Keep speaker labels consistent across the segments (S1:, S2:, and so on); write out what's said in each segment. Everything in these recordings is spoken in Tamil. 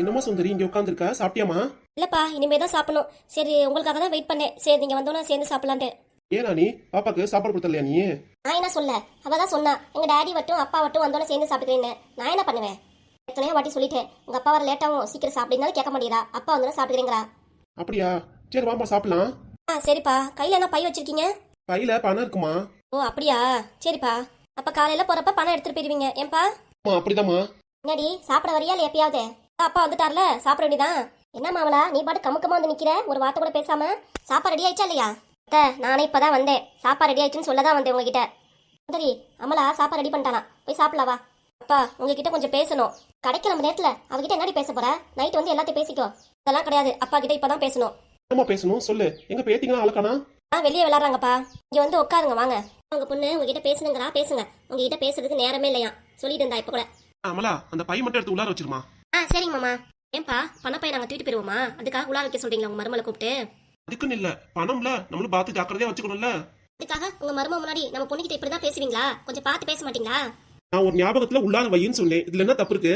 S1: என்னம்மா சுந்தரி இங்க உட்காந்துருக்க? சாப்பிட்டியாமா?
S2: இல்லப்பா, இனிமே தான் சாப்பிடணும். சரி, உங்களுக்காக தான் வெயிட் பண்ணேன். சரி, நீங்க வந்தோன்னா சேர்ந்து சாப்பிடலான்ட்டு.
S1: ஏனா நீ பாப்பாக்கு சாப்பாடு கொடுத்தலையா நீ?
S2: நான் என்ன சொல்ல, அவ தான் சொன்னா எங்க டாடி வட்டும் அப்பா வட்டும் வந்தோன்னா சேர்ந்து சாப்பிட்டுக்கிறேன்னு. நான் என்ன பண்ணுவேன்? எத்தனையோ வாட்டி சொல்லிட்டேன், உங்க அப்பா வர லேட்டாகும், சீக்கிரம் சாப்பிடுனாலும் கேட்க மாட்டேங்கிறா. அப்பா வந்தோன்னா சாப்பிட்டுக்கிறீங்களா?
S1: அப்படியா? சரி வாமா சாப்பிடலாம்.
S2: சரிப்பா. கையில என்ன பை வச்சிருக்கீங்க?
S1: கையில பணம் இருக்குமா?
S2: ஓ அப்படியா, சரிப்பா. அப்ப காலையில போறப்ப பணம் எடுத்துட்டு போயிருவீங்க ஏன்பா?
S1: அப்படிதாம்மா.
S2: என்னடி சாப்பிட வரியா இல்ல எப்பயாவது? அப்பா வந்துட்டார்ல, சாப்பிட வேண்டியதான். என்ன மாவளா, நீ பாட்டு கமுக்கமா வந்து நிக்கிற, ஒரு வார்த்தை கூட பேசாம? சாப்பாடு ரெடி ஆயிடுச்சா இல்லையா? நானே இப்பதான் வந்தேன், சாப்பாடு ரெடி ஆயிடுச்சுன்னு சொல்லதான் வந்தேன் உங்ககிட்ட. சரி, அமலா சாப்பாடு ரெடி பண்ணிட்டானா, போய் சாப்பிடலாவா? அப்பா உங்ககிட்ட கொஞ்சம் பேசணும். கடைக்கு நம்ம நேரத்துல அவகிட்ட என்னடி பேச போற? நைட் வந்து எல்லாத்தையும் பேசிக்கோ. அதெல்லாம் கிடையாது, அப்பா கிட்ட இப்பதான் பேசணும்.
S1: என்னம்மா பேசணும் சொல்லு. எங்க பேத்திங்களா அழகானா?
S2: வெளியே விளையாடுறாங்கப்பா. இங்க வந்து உட்காருங்க வாங்க. உங்க பொண்ணு உங்ககிட்ட பேசுனுங்கிறா, பேசுங்க. உங்ககிட்ட பேசுறதுக்கு நேரமே இல்லையா, சொல்லிட்டு இருந்தா இப்ப கூட.
S1: அமலா அந்த பை மட்டும் எடுத்து உள்ளார வச்சிருமா.
S2: சரிங்க மாமா. ஏன்பா பணப்பைய நாங்க தூக்கிட்டு போயிருவோமா? அதுக்காக உலா வைக்க சொல்றீங்களா உங்க மருமலை கூப்பிட்டு?
S1: அதுக்குன்னு இல்ல, பணம்ல நம்மளும் பார்த்து ஜாக்கிரதையா வச்சுக்கணும்ல.
S2: அதுக்காக உங்க மரும முன்னாடி நம்ம பொண்ணுகிட்ட இப்படிதான் பேசுவீங்களா? கொஞ்சம் பார்த்து பேச மாட்டீங்களா?
S1: நான் ஒரு ஞாபகத்துல உள்ளார வையின்னு சொன்னேன், இதுல என்ன தப்பு இருக்கு?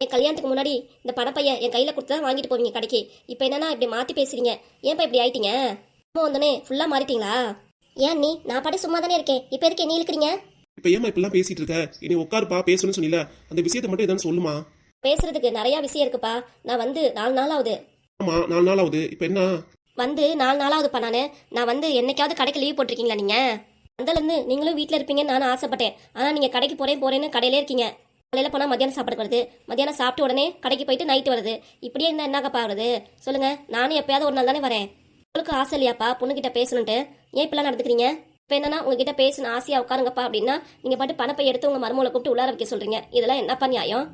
S2: என் கல்யாணத்துக்கு முன்னாடி இந்த பணப்பைய என் கையில கொடுத்து தான் வாங்கிட்டு போவீங்க கடைக்கு. இப்ப என்னன்னா இப்படி மாத்தி பேசுறீங்க. ஏன்பா இப்படி ஆயிட்டீங்க? அம்மா வந்தோடனே ஃபுல்லா மாறிட்டீங்களா? ஏன் நீ, நான் பாட்டு சும்மா தானே இருக்கேன், இப்ப எதுக்கு நீ இழுக்கிறீங்க?
S1: இப்ப ஏமா இப்பெல்லாம் பேசிட்டு இருக்க? இனி உட்காருப்பா பேசணும்னு சொன்னீல, அந்த விஷயத்தை மட்டும் எதாவது சொல்லுமா.
S2: பேசுறதுக்கு நிறைய விஷயம் இருக்குப்பா. நான் வந்து 4 நாள் ஆகுது.
S1: ஆமா 4 நாள் ஆகுது. இப்ப என்ன?
S2: வந்து 4 நாள் ஆகுதுப்பா. நான் வந்து என்னைக்காவது கடைக்கு லீவ் போட்டிருக்கீங்களா நீங்க? அந்தலேருந்து நீங்களும் வீட்டில் இருப்பீங்கன்னு நானும் ஆசைப்பட்டேன். ஆனால் நீங்கள் கடைக்கு போறேன்னு கடையிலே இருக்கீங்க. காலையில் போனால் மத்தியானம் சாப்பாடு வருது, மத்தியானம் சாப்பிட்டு உடனே கடைக்கு போயிட்டு நைட்டு வருது. இப்படியே இருந்தால் என்னக்கா வருது சொல்லுங்க? நானும் எப்பயாவது ஒரு நாள் தானே வரேன். உங்களுக்கு ஆசை இல்லையாப்பா பொண்ணுகிட்ட பேசணுன்ட்டு? ஏன் இப்பெல்லாம் நடந்துக்கிறீங்க? இப்போ என்னன்னா உங்ககிட்ட பேசணும் ஆசையாக உட்காருங்கப்பா அப்படின்னா நீங்கள் பாட்டு பணப்பை எடுத்து உங்கள் மருமகளை கூப்பிட்டு உள்ளார வைக்க சொல்றீங்க. இதெல்லாம் என்னப்பா நியாயம்?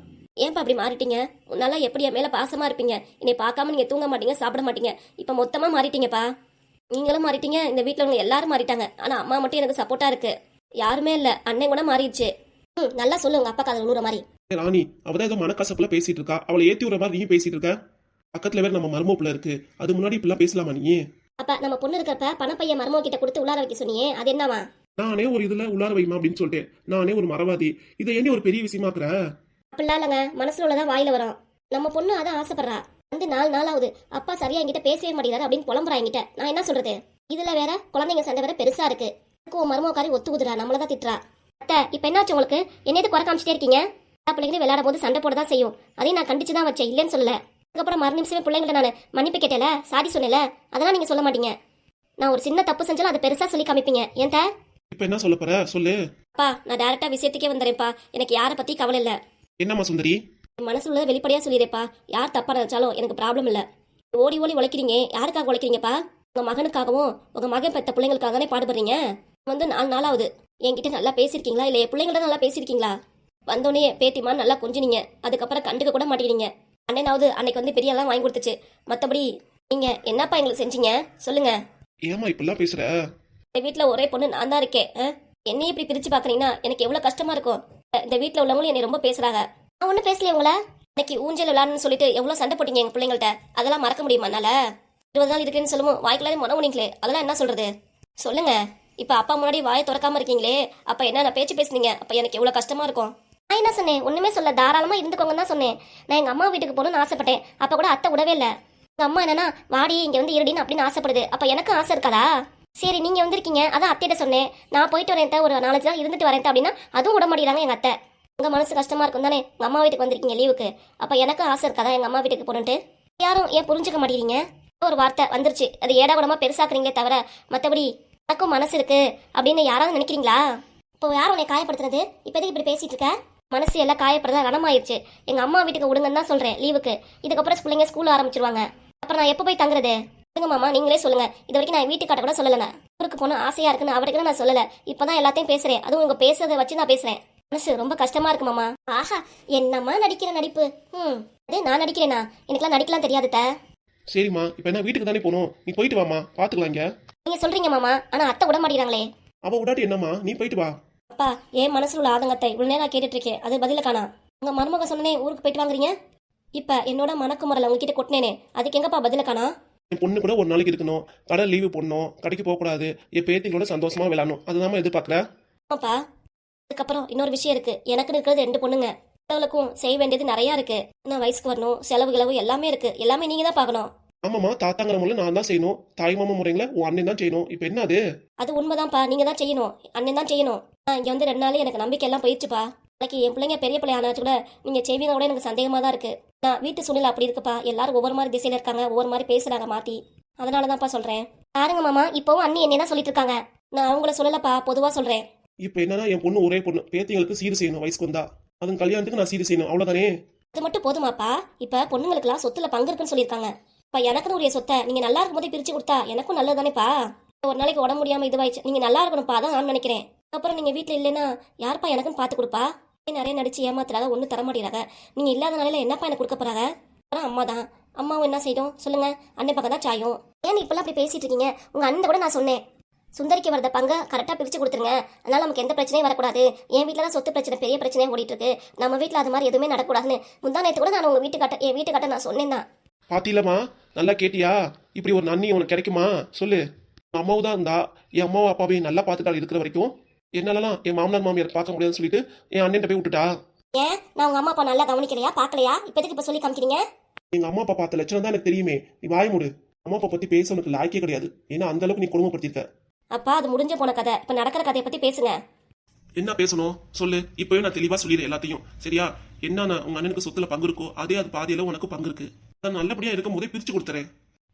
S2: ஏன்பா அப்படி மாறிட்டீங்க? நல்லா எப்படி என் மேலே பாசமாக இருப்பீங்க, என்னை பார்க்காம நீங்கள் தூங்க மாட்டீங்க, சாப்பிட மாட்டீங்க. இப்போ மொத்தமாக மாறிட்டீங்கப்பா. நீங்களும் மாறிட்டீங்க, இந்த வீட்டில் உள்ள எல்லாரும் மாறிட்டாங்க. ஆனால் அம்மா மட்டும் எனக்கு சப்போர்ட்டாக இருக்கு. யாருமே இல்லை, அண்ணன் கூட மாறிடுச்சு. நல்லா சொல்லு உங்க அப்பா காதல் நூற மாதிரி.
S1: ராணி அவதான் ஏதோ மனக்கசப்புல பேசிட்டு இருக்கா, அவளை ஏத்தி விடுற மாதிரி நீயும் பேசிட்டு இருக்க. பக்கத்துல வேற நம்ம மருமப்புல இருக்கு, அது முன்னாடி இப்பெல்லாம் பேசலாமா நீ?
S2: அப்ப நம்ம பொண்ணு இருக்கிறப்ப பணப்பைய மருமக கிட்ட கொடுத்து உள்ளார வைக்க சொன்னியே, அது என்னவா?
S1: நானே ஒரு இதுல உள்ளார வைமா அப்படின்னு சொல்லிட்டேன். நானே ஒரு மறவாதி, இதை ஏண்டி ஒரு பெரிய விஷயமாக்குற?
S2: அப்படிலாம் இல்லைங்க, மனசுல உள்ளதான் வாயில வரும். நம்ம பொண்ணு அதான் ஆசைப்படுறா. வந்து 4 நாள் ஆகுது, அப்பா சரியா என்கிட்ட பேசவே மாட்டேங்கிறாரு அப்படின்னு புலம்புறா என்கிட்ட. நான் என்ன சொல்றது? இதுல வேற குழந்தைங்க சண்டை வேற பெருசா இருக்கு. மருமகாரி ஒத்து குதுரா, நம்மளதான் திட்டுறா. அத்தை இப்ப என்னாச்சு உங்களுக்கு? என்ன குறை காமிச்சிட்டே இருக்கீங்க? பிள்ளைங்க விளையாடும் போது சண்டை போட தான் செய்யும், அதையும் நான் கண்டிச்சு தான் வச்சேன், இல்லைன்னு சொல்லல. அதுக்கப்புறம் மறு நிமிஷமே பிள்ளைங்கள்ட்ட நான் மன்னிப்பு கேட்டேல, சாரி சொன்னேல, அதெல்லாம் நீங்க சொல்ல மாட்டீங்க. நான் ஒரு சின்ன தப்பு செஞ்சாலும் அதை பெருசா சொல்லி காமிப்பீங்க. ஏன்
S1: இப்ப என்ன சொல்ல போற சொல்லு.
S2: அப்பா நான் டைரக்டா விஷயத்துக்கே வந்துறேன்ப்பா. எனக்கு யாரை பத்தி கவலை இல்ல.
S1: என்னம்மா சுந்தரி?
S2: மனசுல உள்ளதை வெளிப்படையா சொல்லிடுறேப்பா. யார் தப்பா நினைச்சாலும் எனக்கு ப்ராப்ளம் இல்ல. ஓடி ஓடி உழைக்கிறீங்க, யாருக்காக உழைக்கிறீங்கப்பா? உங்க மகனுக்காகவும் உங்க மகன் பெத்த பிள்ளைங்களுக்காக தானே பாடுபடுறீங்க. வந்து 4 நாள் ஆகுது. என்கிட்ட நல்லா பேசியிருக்கீங்களா இல்ல என் பிள்ளைங்கள்ட்ட நல்லா பேசியிருக்கீங்களா? வந்தோடனே பேத்திமா நல்லா கொஞ்சினீங்க, அதுக்கப்புறம் கண்டுக்க கூட மாட்டேங்கிறீங்க. அண்ணனாவது அன்னைக்கு வந்து பெரிய எல்லாம் வாங்கி கொடுத்துச்சு, மற்றபடி நீங்க என்னப்பா எங்களுக்கு செஞ்சீங்க சொல்லுங்க?
S1: ஏமா இப்பெல்லாம் பேசுற?
S2: இந்த வீட்டுல ஒரே பொண்ணு நான் தான் இருக்கேன். என்னையும் இப்படி பிரிச்சு பாக்குறீங்கன்னா எனக்கு எவ்வளவு கஷ்டமா இருக்கும். இந்த வீட்டுல உள்ளவங்களும் என்னை ரொம்ப பேசுறாங்க. நான் ஒன்னும் பேசலையே உங்களை. இன்னைக்கு ஊஞ்சல் விளாடுன்னு சொல்லிட்டு எவ்வளவு சண்டை போட்டீங்க எங்க பிள்ளைங்கள்ட்ட, அதெல்லாம் மறக்க முடியுமா என்னால? 20 நாள் இருக்குன்னு சொல்லுவோம் வாய்க்கலாலே முனவுனீங்களே, அதெல்லாம் என்ன சொல்றது சொல்லுங்க? இப்ப அப்பா முன்னாடி வாயை திறக்காம இருக்கீங்களே, அப்ப என்ன பேச்சு பேசுனீங்க? அப்ப எனக்கு எவ்வளவு கஷ்டமா இருக்கும். நான் என்ன சொன்னேன்? ஒண்ணுமே சொல்ல, தாராளமா இருந்துக்கோங்கன்னு தான் சொன்னேன். நான் எங்க அம்மா வீட்டுக்கு போகணும்னு ஆசைப்பட்டேன், அப்ப கூட அத்தை விடவே இல்லை. எங்க அம்மா என்னன்னா வாடி இங்க வந்து இருடின்னு அப்படின்னு ஆசைப்படுது. அப்ப எனக்கு ஆசை இருக்காதா? சரி நீங்க வந்திருக்கீங்க, அதான் அத்தையிட்ட சொன்னேன், நான் போயிட்டு வரேன் ஒரு 4 நாள் இருந்துட்டு வரேன் அப்படின்னா அதுவும் விட மாட்டேங்கிறாங்க எங்க அத்தை. உங்க மனசு கஷ்டமா இருக்கும் தானே, உங்க அம்மா வீட்டுக்கு வந்திருக்கீங்க லீவுக்கு, அப்ப எனக்கு ஆசை இருக்காதா எங்க அம்மா வீட்டுக்கு போறேன்ட்டு? யாரும் ஏன் புரிஞ்சுக்க மாட்டேங்கிறீங்க? ஒரு வார்த்தை வந்துருச்சு, அது ஏடா கூடமா பெருசாக்குறீங்களே தவிர மற்றபடி எனக்கும் மனசு இருக்கு அப்படின்னு யாராவது நினைக்கிறீங்களா? இப்போ யாரும் உன்னை காயப்படுத்துறது? இப்போ எதுக்கு இப்படி பேசிட்டு இருக்க? மனசு எல்லாம் காயப்படுறதா ரணமாயிருச்சு. எங்க அம்மா வீட்டுக்கு விடுங்கன்னு தான் சொல்றேன் லீவுக்கு. இதுக்கப்புறம் பிள்ளைங்க ஸ்கூல் ஆரம்பிச்சிருவாங்க, அப்புறம் நான் எப்போ போய் தங்குறது? சொல்லுங்க மாமா, நீங்களே சொல்லுங்க. இது வரைக்கும் நான் வீட்டுக்காட்ட கூட சொல்லல. ஊருக்கு போன ஆசையா இருக்குன்னு அவருக்கு நான் சொல்லல. இப்பதான் எல்லாத்தையும் பேசுறேன், அதுவும் உங்க பேசுறதை வச்சு நான் பேசுறேன். மனசு ரொம்ப கஷ்டமா இருக்கு மாமா. ஆஹா, என்னம்மா நடிக்கிற நடிப்பு. அதே நான் நடிக்கிறேனா? எனக்குலாம் நடிக்கலாம் தெரியாது.
S1: சரிம்மா இப்ப என்ன வீட்டுக்கு தானே போகணும், நீ போயிட்டு வாமா, பாத்துக்கலாம். இங்க
S2: நீங்க சொல்றீங்க மாமா, ஆனா அத்தை விட மாட்டேங்கிறாங்களே.
S1: அவ விடாட்டி என்னம்மா, நீ போயிட்டு வா.
S2: அப்பா ஏன் மனசுல உள்ள ஆதங்கத்தை இவ்வளவு நேரம் நான் கேட்டுட்டு இருக்கேன், அது பதில காணா. உங்க மருமக சொன்னனே ஊருக்கு போயிட்டு வாங்குறீங்க, இப்ப என்னோட மனக்குமரல உங்ககிட்ட கொட்டினேனே, அதுக்கு எங்கப்பா பதில காணா?
S1: என் பொண்ணு கூட ஒரு நாளைக்கு இருக்கணும், கடை லீவு போடணும், கடைக்கு போக கூடாது, என் பேத்திங்களோட சந்தோஷமா விளையாடணும், அதுதான் எதிர்பார்க்கற.
S2: ஆமாப்பா. அதுக்கப்புறம் இன்னொரு விஷயம் இருக்கு, எனக்கு இருக்கிறது 2 பொண்ணுங்க. அவளுக்கும் செய்ய வேண்டியது நிறைய இருக்கு. நான் வயசுக்கு வரணும், செலவு கிளவு எல்லாமே இருக்கு. எல்லாமே நீங்க தான் பார்க்கணும்.
S1: ஆமாம்மா, தாத்தாங்கிற முறையில் நான் தான் செய்யணும். தாய் மாமா முறைங்கள உன் அண்ணன் தான் செய்யணும். இப்போ என்ன அது?
S2: அது உண்மைதான்ப்பா, நீங்க தான் செய்யணும். அண்ணன் தான் செய்யணும். இங்க வந்து 2 நாள் எனக்கு நம்பிக்கை எல்லாம் போயிடுச்சுப்பா. நாளைக்கு என் பிள்ளைங்க பெரிய பிள்ளை ஆனாச்சு கூட நீங்க செய்வீங்க கூட எனக்கு சந்தேகமா தான் இருக்கு. நான் வீட்டு சூழ்நிலை அப்படி இருக்குப்பா. எல்லாரும் ஒவ்வொரு மாதிரி திசையில இருக்காங்க, ஒவ்வொரு மாதிரி பேசுறாங்க மாத்தி. அதனாலதான்ப்பா சொல்றேன். பாருங்க மாமா, இப்பவும் அண்ணி என்ன தான் சொல்லிட்டு இருக்காங்க. நான் அவங்கள சொல்லலப்பா, பொதுவா சொல்றேன்.
S1: இப்போ என்னன்னா என் பொண்ணு ஒரே பொண்ணு, பேத்திங்களுக்கு சீர் செய்யணும். வயசுக்கு வந்தா அதன் கல்யாணத்துக்கு நான் சீர் செய்யணும், அவ்வளோதானே?
S2: அது மட்டும் போதுமாப்பா? இப்ப பொண்ணுங்களுக்குலாம் சொத்துல பங்கு இருக்குன்னு சொல்லியிருக்காங்க. இப்ப எனக்குன்னு உரிய சொத்தை நீங்க நல்லா இருக்கும் போதே பிரிச்சு கொடுத்தா எனக்கும் நல்லது தானேப்பா. ஒரு நாளைக்கு உடம்பு முடியாம இதுவாயிடுச்சு, நீங்க நல்லா இருக்கணும்ப்பா, அதான் நான் நினைக்கிறேன். அப்புறம் நீங்க வீட்டுல இல்லைன்னா யாருப்பா எனக்குன்னு பார்த்து கொடுப்பா? நிறைய நடிச்சு ஏமாத்துறாங்க, ஒன்றும் தர மாட்டேறாங்க. நீங்க இல்லாத நாளையில என்னப்பா எனக்கு கொடுக்க போறாங்க? அப்புறம் அம்மா தான். அம்மாவும் என்ன செய்யும் சொல்லுங்க? அண்ணன் பக்கம் தான் சாயும். ஏன் இப்பெல்லாம் அப்படி பேசிட்டு இருக்கீங்க? உங்க அண்ணன் கூட நான் சொன்னேன், சுந்தரிக்கு வரத பங்கை கரெக்டாக பிரித்து கொடுத்துருங்க. அதனால நமக்கு எந்த பிரச்சனையும் வரக்கூடாது. என் வீட்டில் தான் சொத்து பிரச்சனை பெரிய பிரச்சனையாக ஓடிட்டு இருக்கு. நம்ம வீட்டில் அது மாதிரி எதுவுமே நடக்கூடாதுன்னு முந்தா நேற்று கூட நான் உங்கள் என் வீட்டுக்காட்ட நான் சொன்னேன் தான்.
S1: பாத்தீங்களா, நல்லா கேட்டியா? இப்படி ஒரு நன்னி உனக்கு கிடைக்குமா சொல்லு? அம்மாவும் தான் இருந்தா, என் அம்மாவும் அப்பாவையும் நல்லா பார்த்துட்டா இருக்கிற வரைக்கும். என்னாலலாம் என் மாமனார் மாமியார் பார்க்க முடியாதுன்னு சொல்லிட்டு என் அண்ணன் போய் விட்டுட்டா.
S2: ஏன் நான் உங்க அம்மா அப்பா நல்லா கவனிக்கலையா, பார்க்கலையா? இப்போதைக்கு இப்போ சொல்லி காமிக்கிறீங்க?
S1: எங்க அம்மா அப்பா பார்த்த லட்சணம் தான் எனக்கு தெரியுமே. நீ வாய மூடு. அம்மா அப்பா பத்தி பேச உனக்கு லாய்க்கே கிடையாது. ஏன்னா அந்த அளவுக்கு நீ கொடுமைப்படுத்திருக்க.
S2: அப்பா அது முடிஞ்ச போன கதை. இப்போ நடக்கிற கதையை பற்றி பேசுங்க.
S1: என்ன பேசணும் சொல்லு? இப்பவே நான் தெளிவா சொல்லிடுறேன் எல்லாத்தையும், சரியா? என்னன்னா உங்க அண்ணனுக்கு சொத்துல பங்கு இருக்கோ அதே அது பாதியில உனக்கு பங்கு இருக்கு. நான் நல்லபடியா இருக்கும் போதே பிரிச்சு கொடுத்துறேன்,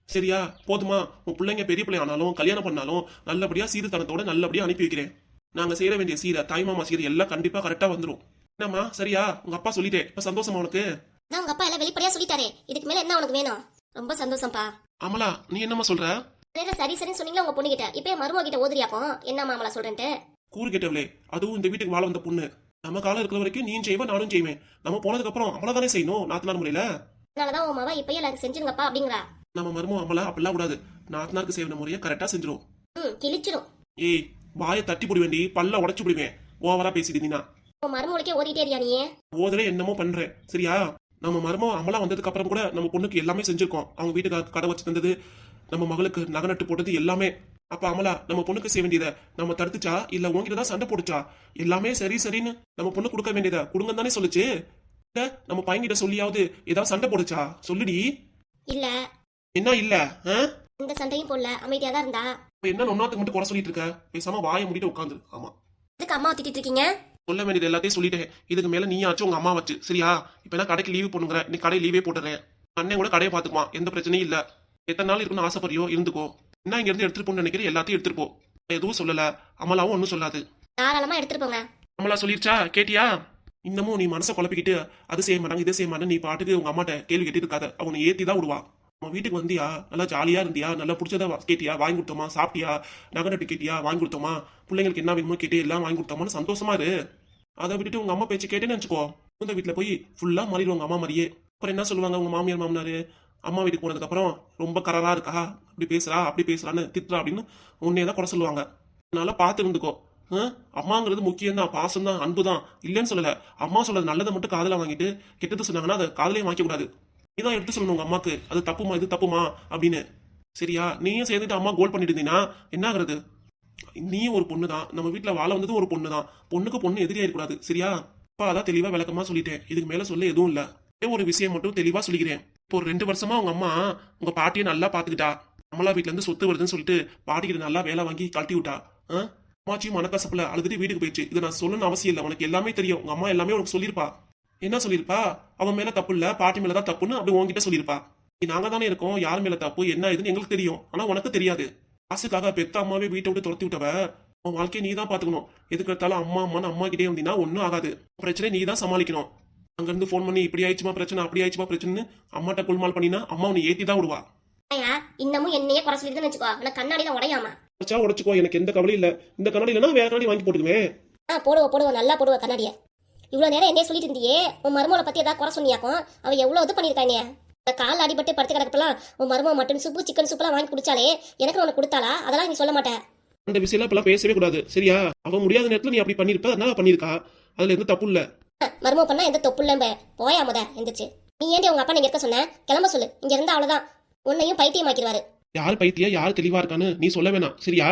S1: சரியா? போதுமா? உன் பிள்ளைங்க பெரிய பிள்ளை ஆனாலும் கல்யாணம் பண்ணாலும் நல்லபடியா சீர்தனத்தோட நல்லபடியா அனுப்பி வைக்கிறேன். நாங்க செய்யற வேண்டிய சீரை, தாய்மாமா சீரை எல்லாம் கண்டிப்பா கரெக்டா வந்துடும். என்னம்மா, சரியா? உங்க அப்பா சொல்லிட்டேன், இப்ப சந்தோஷமா உனக்கு?
S2: நான் உங்க அப்பா எல்லாம் வெளிப்படையா சொல்லிட்டாரே, இதுக்கு மேல என்ன உனக்கு வேணும்? ரொம்ப சந்தோஷம்ப்பா.
S1: அமலா, நீ என்னம்மா சொல்ற?
S2: சரி சரின்னு சொன்னீங்களா உங்க பொண்ணுகிட்ட? இப்போ என் மருமக கிட்ட ஓதுறியாக்கும். என்ன மாமலா சொல்றேன்ட்டு?
S1: கூறு கேட்டவளே, அதுவும் இந்த வீட்டுக்கு வாழ வந்த பொண்ணு. நம்ம காலம் இருக்கிற வரைக்கும் நீயும் செய்வ, நானும் செய்வேன். நம்ம போனதுக்கு அப்புறம் அமலா தானே செய்யணும், நாத்தனார் முறையில.
S2: அதனாலதான் உன் மவ இப்பயே எனக்கு செஞ்சிருங்கப்பா அப்படிங்கிறா.
S1: நம்ம மருமோ அமலா அப்படிலாம் கூடாது. நாத்தனாருக்கு செய்வன முறையை கரெக்டா செஞ்சிரும்.
S2: கிழிச்சிரும்.
S1: ஏய், வாயை தட்டி போட வேண்டி பல்ல உடைச்சு போடுவேன் ஓவரா பேசிட்டீங்கன்னா.
S2: உன் மருமகளுக்கே ஓதிட்டேரியா நீ?
S1: ஓதலே என்னமோ பண்றேன், சரியா? நம்ம மருமோ அமலா வந்ததுக்கு அப்புறம் கூட நம்ம பொண்ணுக்கு எல்லாமே செஞ்சிருக்கோம். அவங்க வீட்டுக்கு கடை வச்சு தந்தது, நம்ம மகளுக்கு நகை நட்டு போட்டது எல்லாமே. அப்ப அமலா நம்ம பொண்ணுக்கு செய்ய வேண்டியதை நம்ம தடுத்துச்சா இல்ல உங்ககிட்ட தான் சண்டை போட்டுச்சா? எல்லாமே சரி சரின்னு நம்ம பொண்ணு கொடுக்க வேண்டியதை கொடுங்க தானே சொல்லுச்சு. நம்ம பையன்கிட்ட சொல்லியாவது ஏதாவது சண்டை போடுச்சா? சொல்லுடி.
S2: இல்ல.
S1: என்ன இல்ல?
S2: இந்த சண்டையும் போடல, அமைதியா தான் இருந்தா.
S1: என்ன ஒன்னாத்துக்கு மட்டும் குறை சொல்லிட்டு இருக்க? பேசாம வாயை மூடிட்டு உட்காந்து. ஆமா,
S2: இதுக்கு அம்மா திட்டிட்டு இருக்கீங்க?
S1: சொல்ல வேண்டியது எல்லாத்தையும் சொல்லிட்டேன். இதுக்கு மேல நீயாச்சும் உங்க அம்மா வச்சு, சரியா? இப்ப நான் கடைக்கு லீவு போடுங்கிற, நீ கடை லீவே போட்டுறேன். அண்ணன் கூட கடையை பாத்துக்குவான், எந்த பிரச்சனையும் இல்ல. எத்தனை நாள் இருக்குன்னு ஆசைப்படுறியோ இருந்துக்கோ. என்ன இங்க இருந்து எடுத்துட்டு போன்னு நினைக்கிறேன், எல்லாத்தையும் எடுத்துட்டு போ. எதுவும் சொல்லல, அமலாவும் ஒன்னும் சொல்லாது.
S2: தாராளமா எடுத்துட்டு போங்க.
S1: அமலா சொல்லிருச்சா? கேட்டியா? இன்னமும் நீ மனசை குழப்பிக்கிட்டு அது செய்ய மாட்டாங்க இதை செய்ய மாட்டேன் நீ பாட்டுக்கு உங்க அம்மாட்ட கேள்வி கேட்டு இருக்காத. அவனை ஏத்தி தான் விடுவா. உன் வீட்டுக்கு வந்தியா, நல்லா ஜாலியா இருந்தியா, நல்லா பிடிச்சதா கேட்டியா, வாங்கி கொடுத்தோமா? சாப்பிட்டியா? நகை நட்டு கேட்டியா, வாங்கி கொடுத்தோமா? பிள்ளைங்களுக்கு என்ன வேணுமோ கேட்டு எல்லாம் வாங்கி கொடுத்தோமான்னு சந்தோஷமா இரு. அதை விட்டுட்டு உங்க அம்மா பேச்சு கேட்டேன்னு நினைச்சுக்கோ, இந்த வீட்டுல போய் ஃபுல்லா மாறிடுவாங்க அம்மா மாதிரியே. அப்புறம் என்ன சொல்லுவாங்க உங்க மாமியார் மாமனாரு? அம்மா வீட்டுக்கு போனதுக்கு அப்புறம் ரொம்ப கரரா இருக்கா, இப்படி பேசுறா அப்படி பேசுறான்னு திட்டுறா அப்படின்னு உன்னையதான் குறை சொல்லுவாங்க. அதனால பார்த்து இருந்துக்கோ. அம்மாங்கிறது முக்கியம் தான், பாசம் தான், அன்பு தான், இல்லைன்னு சொல்லல. அம்மா சொல்றது நல்லதை மட்டும் காதல வாங்கிட்டு கெட்டது சொன்னாங்கன்னா அதை காதலையும் வாங்கிக்க கூடாது. நீதான் எடுத்து சொல்லணும் உங்க அம்மாக்கு, அது தப்புமா இது தப்புமா அப்படின்னு, சரியா? நீயும் சேர்ந்துட்டு அம்மா கோல் பண்ணிட்டு இருந்தீங்கன்னா என்ன ஆகுறது? நீயும் ஒரு பொண்ணு தான், நம்ம வீட்டுல வாழ வந்தது ஒரு பொண்ணு தான். பொண்ணுக்கு பொண்ணு எதிரியா இருக்கக்கூடாது, சரியா? அப்பா அதான் தெளிவா விளக்கமா சொல்லிட்டேன். இதுக்கு மேல சொல்ல எதுவும் இல்ல. ஒரு விஷயம் மட்டும் தெளிவா சொல்லிக்கிறேன். இப்போ ஒரு 2 வருஷமா உங்க அம்மா உங்க பாட்டியை நல்லா பாத்துக்கிட்டா. அம்மலா வீட்டுல இருந்து சொத்து வருதுன்னு சொல்லிட்டு பாட்டிக்கிட்ட நல்லா வேலை வாங்கி கழட்டி விட்டா. அம்மாச்சியும் மனக்கசப்புல அழுதுட்டு வீட்டுக்கு போயிடுச்சு. இதை நான் சொல்லணும்னு அவசியம் இல்லை, உனக்கு எல்லாமே தெரியும். உங்க அம்மா எல்லாமே உனக்கு சொல்லியிருப்பா. என்ன சொல்லியிருப்பா? அவன் மேல தப்பு இல்ல, பாட்டி மேலதான் தப்புன்னு அப்படி உங்ககிட்ட சொல்லியிருப்பா. நாங்க தானே இருக்கோம், யார் மேல தப்பு என்ன இதுன்னு எங்களுக்கு தெரியும், ஆனா உனக்கு தெரியாது. காசுக்காக பெத்த அம்மாவே வீட்டை விட்டு துரத்தி விட்டவ உன் வாழ்க்கையை நீ தான் பாத்துக்கணும். எதுக்கு எடுத்தாலும் அம்மா அம்மான்னு அம்மா கிட்டே வந்தீங்கன்னா ஒன்னும் ஆகாது. பிரச்சனை நீ தான் சமாளிக்கணும். அங்கிருந்து போன் பண்ணி இப்படி ஆயிடுச்சுமா பிரச்சனை, அப்படி ஆயிடுச்சுமா பிரச்சனை அம்மாட்ட குல்மால் பண்ணினா அம்மா உன்னை ஏத்தி தான் விடுவா.
S2: இன்னமும் என்னையே குறை சொல்லிட்டு வச்சுக்கோ, கண்ணாடியில உடையாம
S1: உடைச்சுக்கோ, எனக்கு எந்த கவலையும் இல்ல. இந்த கண்ணாடியிலனா வேற கண்ணாடி வாங்கி போட்டுக்குவேன்.
S2: போடுவோம் நல்லா போடுவோம் கண்ணாடிய. இவ்வளவு நேரம் என்னைய சொல்லிட்டு இருந்தியே, உன் மருமகளை பத்தி ஏதாவது குறை சொன்னியாக்கும். அவ எவ்வளவு இது பண்ணிருக்கானே. கால் அடிபட்டு படுத்து கிடக்கப்பெல்லாம் உன் மருமக மட்டன் சூப்பு சிக்கன் சூப்பெல்லாம் வாங்கி குடிச்சாலே எனக்கு உனக்கு கொடுத்தாளா? அதெல்லாம் நீ சொல்ல மாட்டேன்.
S1: அந்த விஷயம் இப்பெல்லாம் பேசவே கூடாது, சரியா? அவன் முடியாத நேரத்துல நீ அப்படி பண்ணிருப்ப, அதனால பண்ணிருக்கா. அதுல எந்த தப்பு இல்ல.
S2: மருமக பண்ணா எந்த தப்பு இல்ல. போயா முத எந்திரிச்சு. நீ ஏன்டி உங்க அப்பா நீங்க இருக்க சொன்ன? கிளம்ப சொல்லு, இங்க இருந்தா அவ்வளவுதான். உன்னையும் பைத்தியமாக்கிடுவாரு.
S1: யார் பைத்தியா யார் தெளிவா இருக்கான்னு நீ சொல்ல வேணாம், சரியா?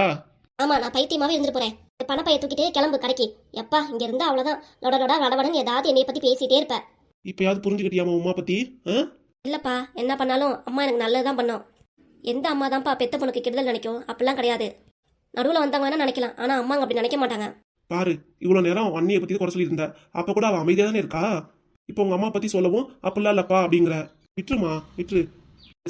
S2: ஆமா நான் பைத்தியமாவே இருந்துட்டு போறேன். இந்த பணப்பைய தூக்கிட்டே கிளம்பு கடைக்கு. எப்பா இங்க இருந்தா அவ்வளவுதான் லொட லொட வடவடன்னு ஏதாவது என்னைய பத்தி பேசிட்டே இருப்ப.
S1: இப்பயாவது புரிஞ்சுக்கிட்டியாமா உமா பத்தி?
S2: இல்லப்பா என்ன பண்ணாலும் அம்மா எனக்கு நல்லதுதான் பண்ணோம். எந்த அம்மா தான்ப்பா பெத்த பொண்ணுக்கு கெடுதல் நினைக்கும்? அப்படிலாம் கிடையாது. நடுவில் வந்தவங்க வேணா நினைக்கலாம், ஆனா அம்மாங்க அப்படி நினைக்க மாட்டாங்க.
S1: பாரு, இவ்வளவு நேரம் அண்ணியை பத்தி குறை சொல்லியிருந்த, அப்ப கூட அவ அமைதியா தானே இருக்கா. இப்போ உங்க அம்மா பத்தி சொல்லவும் அப்படிலாம் இல்லப்பா அப்படிங்கிற. விட்டுருமா விட்டுரு.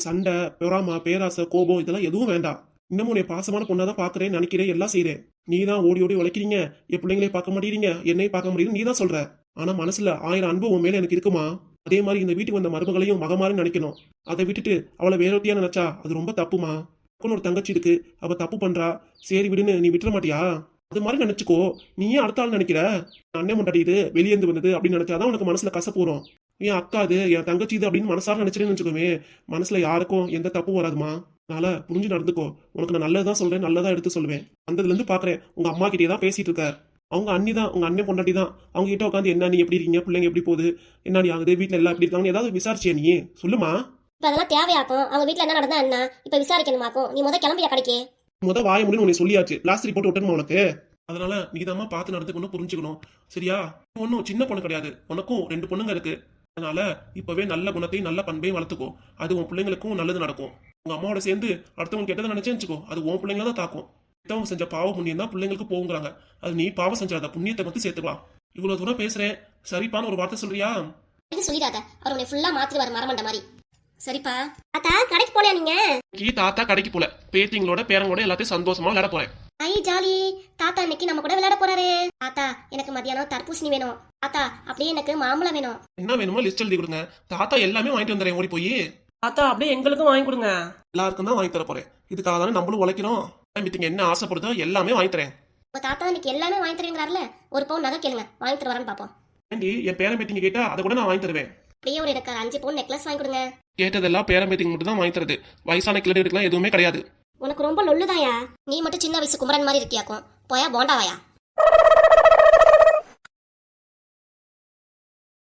S1: சண்டை, பொறாம, பேராசை, கோபம் இதெல்லாம் எதுவும் வேண்டாம். இன்னமும் உன்னை பாசமான பொண்ணாதான் பாக்குறேன், நினைக்கிறேன், எல்லாம் செய்றேன். நீ தான் ஓடி ஓடி உழைக்கிறீங்க, என் பிள்ளைங்களே பார்க்க மாட்டேறீங்க, என்னையும் பார்க்க முடியும், நீ தான் சொல்ற. ஆனா மனசுல 1000 அன்பு உன் மேல எனக்கு இருக்குமா? அதே மாதிரி இந்த வீட்டுக்கு வந்த மருமகளையும் மகமாரி நினைக்கணும். அதை விட்டுட்டு அவளை வேறொத்தியா நினைச்சா அது ரொம்ப தப்புமா. ஒரு தங்கச்சி இருக்கு, அவ தப்பு பண்றா, சரி விடுன்னு நீ விட்டுற மாட்டியா? அது மாதிரி நினைச்சுக்கோ. நீ ஏன் அடுத்த ஆள் நினைக்கிற? அண்ணன் முண்டாடி இது வெளியேந்து வந்தது அப்படின்னு நினைச்சாதான் உனக்கு மனசுல கசப்பு வரும். என் அக்கா இது, என் தங்கச்சி இது அப்படின்னு மனசார நினைச்சிட்டேன்னு வச்சுக்கோமே, மனசுல யாருக்கும் எந்த தப்பும் வராதுமா. அதனால புரிஞ்சு நடந்துக்கோ. உனக்கு நான் நல்லதான் சொல்றேன், நல்லதா எடுத்து சொல்லுவேன். வந்ததுல இருந்து பாக்குறேன் உங்க அம்மா கிட்டே தான் பேசிட்டு இருக்க. அவங்க அண்ணி தான், உங்க அண்ணன் பொண்டாட்டி தான். அவங்க கிட்ட உட்காந்து என்ன நீ எப்படி இருக்கீங்க, பிள்ளைங்க எப்படி போகுது, என்ன ஆகுது, வீட்டுல எல்லாம் எப்படி இருக்காங்க ஏதாவது விசாரிச்சியா நீ? சொல்லுமா.
S2: இப்ப அதெல்லாம் தேவையாக்கும். அவங்க வீட்டுல என்ன நடந்தா என்ன இப்ப விசாரிக்கணுமாக்கும்? நீ முத கிளம்பியா கடைக்கு.
S1: வாய முடியும் உன்னை சொல்லியாச்சு, பிளாஸ்டிக் போட்டு விட்டணுமா உனக்கு? அதனால நீதாம்மா பார்த்து நடந்துக்கணும், புரிஞ்சுக்கணும். சரியா? ஒன்னும் சின்ன பொண்ணு கிடையாது, உனக்கும் 2 பொண்ணுங்க இருக்கு. அதனால இப்பவே நல்ல குணத்தையும் நல்ல பண்பையும் வளர்த்துக்கோ. அது உன் பிள்ளைங்களுக்கும் நல்லது நடக்கும். உங்க அம்மாவோட சேர்ந்து அடுத்தவங்க கெட்டதை நினைச்சேன்னு வச்சுக்கோ, அது உன் பிள்ளைங்கள தான் தாக்கும். மத்தவங்க செஞ்ச பாவ புண்ணியம் தான் பிள்ளைங்களுக்கு போகுங்கிறாங்க. அது நீ பாவம் செஞ்சாத, புண்ணியத்தை மட்டும் சேர்த்துக்கலாம். இவ்வளவு தூரம் பேசுறேன், சரிப்பான்னு ஒரு வார்த்தை சொல்றியா?
S2: சொல்லிடாத, அவர் உன்னை ஃபுல்லா மாத்திடுவார் மரமண்ட மாதிரி. சரிப்பா. தாத்தா கடைக்கு போலையா நீங்க?
S1: தாத்தா கடைக்கு போல, பேத்திங்களோட பேரங்களோட எல்லாத்தையும் சந்தோஷமா விளையாட போறேன்.
S2: ஐ ஜாலி. தாத்தா இன்னைக்கு நம்ம கூட விளையாட போறாரு. தாத்தா எனக்கு மதியானம் தர்பூசணி வேணும். தாத்தா அப்படியே எனக்கு மாம்பழம் வேணும்.
S1: என்ன வேணுமோ லிஸ்ட் எழுதி கொடுங்க. தாத்தா எல்லாமே வாங்கிட்டு வந்துடுறேன் ஓடி போய்.
S3: தாத்தா அப்படியே எங்களுக்கும் வாங்கி கொடுங்க.
S1: எல்லாருக்கும் தான் வாங்கி தர போறேன். இதுக்காக தானே நம்மளும் உழைக்கிறோம். மித்திங்க என்ன ஆசைப்படுதோ எல்லாமே வாங்கி தரேன்.
S2: உங்க தாத்தா இன்னைக்கு எல்லாமே வாங்கி தருவீங்கறாருல, ஒரு பவுன் நகை கேளுங்க, வாங்கி தருவாரான்னு பாப்போம்.
S1: ஏண்டி என் பேரன் பேத்திங்க கேட்டா அதை கூட நான் வாங்கி தருவேன்.
S2: அப்படியே ஒரு எனக்கு 5 பவுன் நெக்லஸ் வாங்கி கொடுங்க.
S1: கேட்டதெல்லாம் பேரன் பேத்திங்க மட்டும் தான் வாங்கி தருது. வயசான கிளடுலாம் எதுவுமே கிடையாது.
S2: உனக்கு ரொம்ப லொல்லுதாயா. நீ மட்டும் சின்ன வயசு குமரன் மாதிரி இருக்கியாக்கும். போயா போண்டாவாயா.